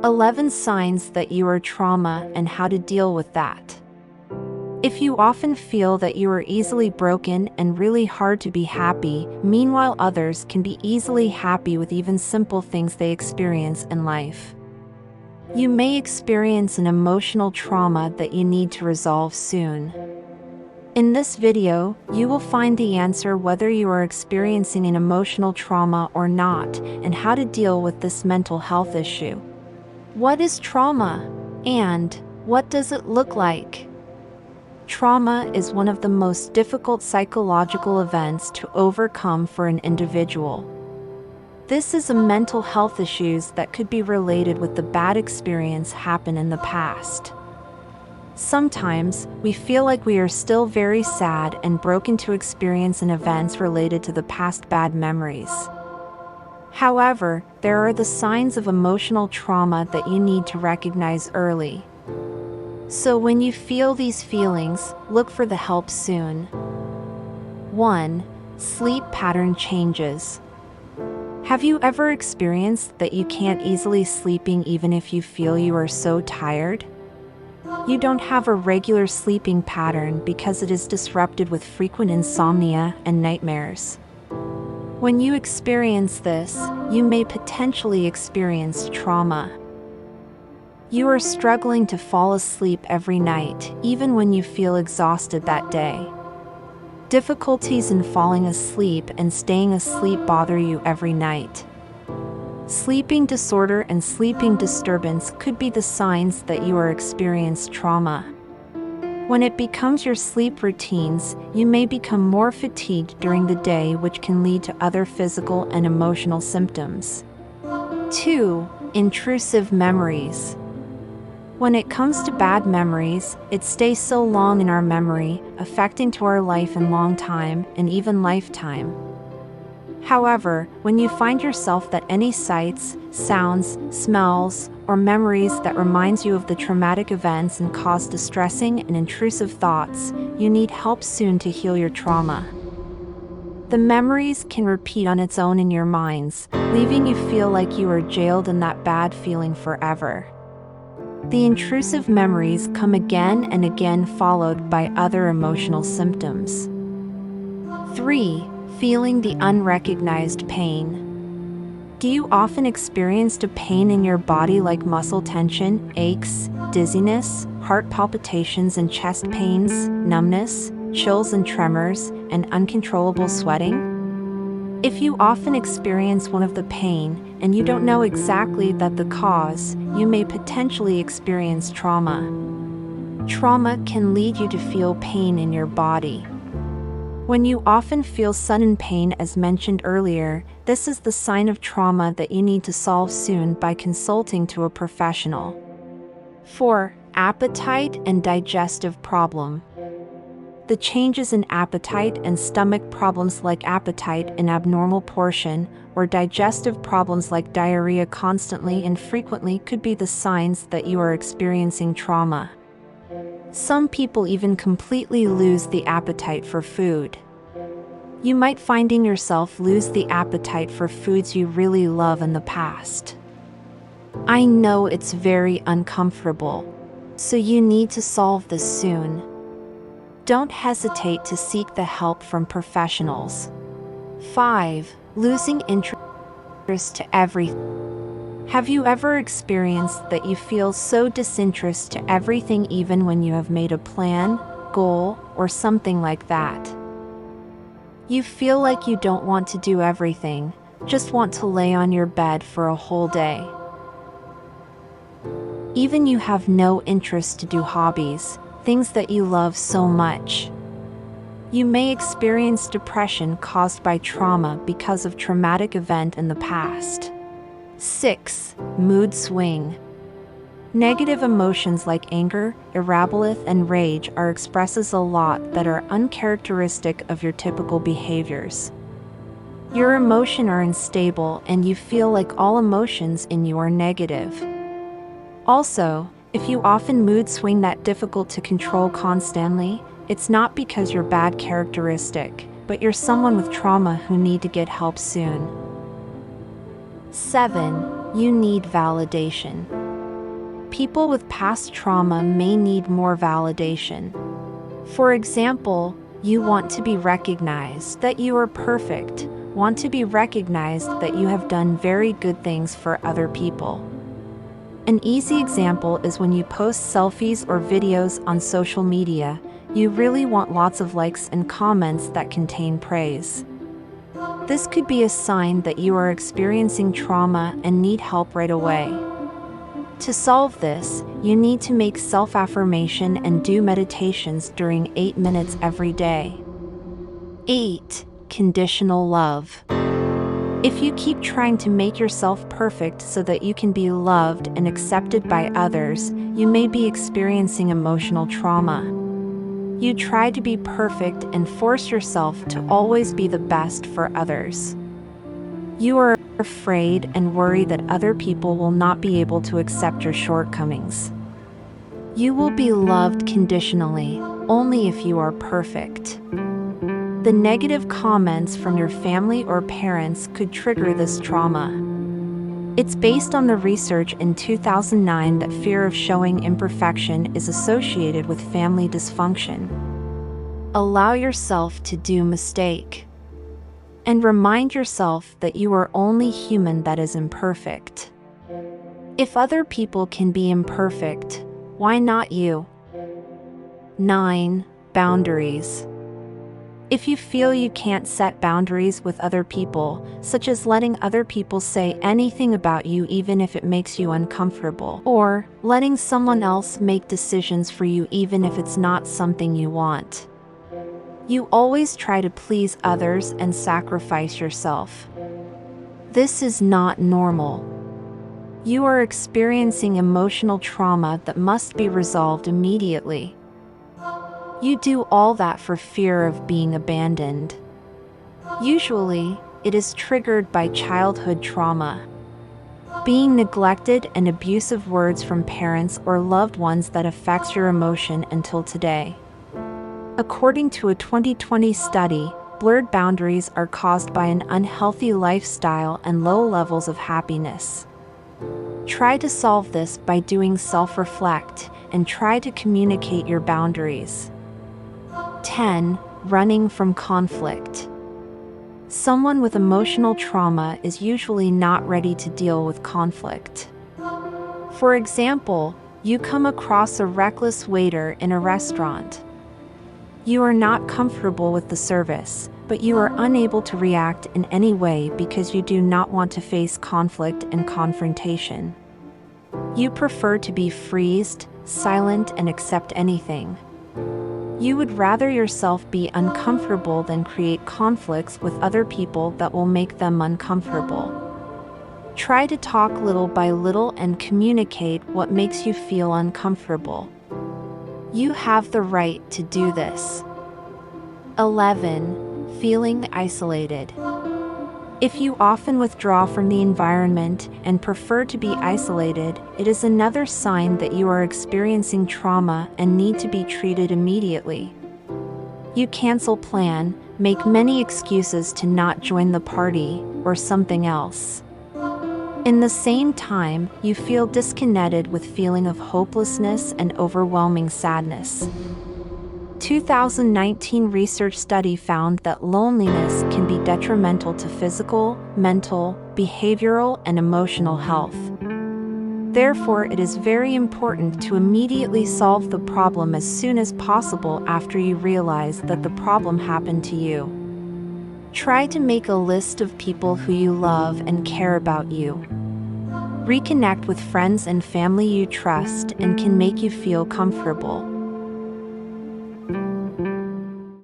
11 signs that you are trauma and how to deal with that. If you often feel that you are easily broken and really hard to be happy, meanwhile others can be easily happy with even simple things they experience in life. You may experience an emotional trauma that you need to resolve soon. In this video, you will find the answer whether you are experiencing an emotional trauma or not, and how to deal with this mental health issue. What is trauma? And what does it look like? Trauma is one of the most difficult psychological events to overcome for an individual. This is a mental health issue that could be related with the bad experience happened in the past. Sometimes, we feel like we are still very sad and broken to experience an events related to the past bad memories. However, there are the signs of emotional trauma that you need to recognize early. So when you feel these feelings, look for the help soon. 1. Sleep pattern changes. Have you ever experienced that you can't easily sleeping even if you feel you are so tired? You don't have a regular sleeping pattern because it is disrupted with frequent insomnia and nightmares. When you experience this, you may potentially experience trauma. You are struggling to fall asleep every night, even when you feel exhausted that day. Difficulties in falling asleep and staying asleep bother you every night. Sleeping disorder and sleeping disturbance could be the signs that you are experiencing trauma. When it becomes your sleep routines, you may become more fatigued during the day, which can lead to other physical and emotional symptoms. 2. Intrusive memories. When it comes to bad memories, it stays so long in our memory, affecting to our life in long time and even lifetime. However, when you find yourself that any sights, sounds, smells, or memories that reminds you of the traumatic events and cause distressing and intrusive thoughts, you need help soon to heal your trauma. The memories can repeat on its own in your minds, leaving you feel like you are jailed in that bad feeling forever. The intrusive memories come again and again, followed by other emotional symptoms. 3. Feeling the unrecognized pain. Do you often experience a pain in your body like muscle tension, aches, dizziness, heart palpitations and chest pains, numbness, chills and tremors, and uncontrollable sweating? If you often experience one of the pain, and you don't know exactly the cause, you may potentially experience trauma. Trauma can lead you to feel pain in your body. When you often feel sudden pain, as mentioned earlier, this is the sign of trauma that you need to solve soon by consulting to a professional. 4. Appetite and digestive problem. The changes in appetite and stomach problems like appetite in abnormal portion, or digestive problems like diarrhea constantly and frequently could be the signs that you are experiencing trauma. Some people even completely lose the appetite for food. You might finding yourself lose the appetite for foods you really love in the past. I know it's very uncomfortable, so you need to solve this soon. Don't hesitate to seek the help from professionals. 5. Losing interest to everything. Have you ever experienced that you feel so disinterested to everything even when you have made a plan, goal, or something like that? You feel like you don't want to do everything, just want to lay on your bed for a whole day. Even you have no interest to do hobbies, things that you love so much. You may experience depression caused by trauma because of traumatic event in the past. 6. Mood swing. Negative emotions like anger, irritability, and rage are expresses a lot that are uncharacteristic of your typical behaviors. Your emotions are unstable and you feel like all emotions in you are negative. Also, if you often mood swing that difficult to control constantly, it's not because you're bad characteristic, but you're someone with trauma who need to get help soon. 7. You need validation. People with past trauma may need more validation. For example, you want to be recognized that you are perfect, want to be recognized that you have done very good things for other people. An easy example is when you post selfies or videos on social media, you really want lots of likes and comments that contain praise. This could be a sign that you are experiencing trauma and need help right away. To solve this, you need to make self-affirmation and do meditations during 8 minutes every day. 8. Conditional love. If you keep trying to make yourself perfect so that you can be loved and accepted by others, you may be experiencing emotional trauma. You try to be perfect and force yourself to always be the best for others. You are afraid and worry that other people will not be able to accept your shortcomings. You will be loved conditionally, only if you are perfect. The negative comments from your family or parents could trigger this trauma. It's based on the research in 2009 that fear of showing imperfection is associated with family dysfunction. Allow yourself to do mistake. And remind yourself that you are only human that is imperfect. If other people can be imperfect, why not you? 9. Boundaries. If you feel you can't set boundaries with other people, such as letting other people say anything about you even if it makes you uncomfortable, or letting someone else make decisions for you even if it's not something you want, you always try to please others and sacrifice yourself. This is not normal. You are experiencing emotional trauma that must be resolved immediately. You do all that for fear of being abandoned. Usually, it is triggered by childhood trauma. Being neglected and abusive words from parents or loved ones that affects your emotion until today. According to a 2020 study, blurred boundaries are caused by an unhealthy lifestyle and low levels of happiness. Try to solve this by doing self-reflect and try to communicate your boundaries. 10. Running from conflict. Someone with emotional trauma is usually not ready to deal with conflict. For example, you come across a reckless waiter in a restaurant. You are not comfortable with the service, but you are unable to react in any way because you do not want to face conflict and confrontation. You prefer to be freezed, silent, and accept anything. You would rather yourself be uncomfortable than create conflicts with other people that will make them uncomfortable. Try to talk little by little and communicate what makes you feel uncomfortable. You have the right to do this. 11. Feeling isolated. If you often withdraw from the environment and prefer to be isolated, it is another sign that you are experiencing trauma and need to be treated immediately. You cancel plan, make many excuses to not join the party, or something else. In the same time, you feel disconnected with feeling of hopelessness and overwhelming sadness. 2019 research study found that loneliness can be detrimental to physical, mental, behavioral, and emotional health. Therefore, it is very important to immediately solve the problem as soon as possible after you realize that the problem happened to you. Try to make a list of people who you love and care about you. Reconnect with friends and family you trust and can make you feel comfortable.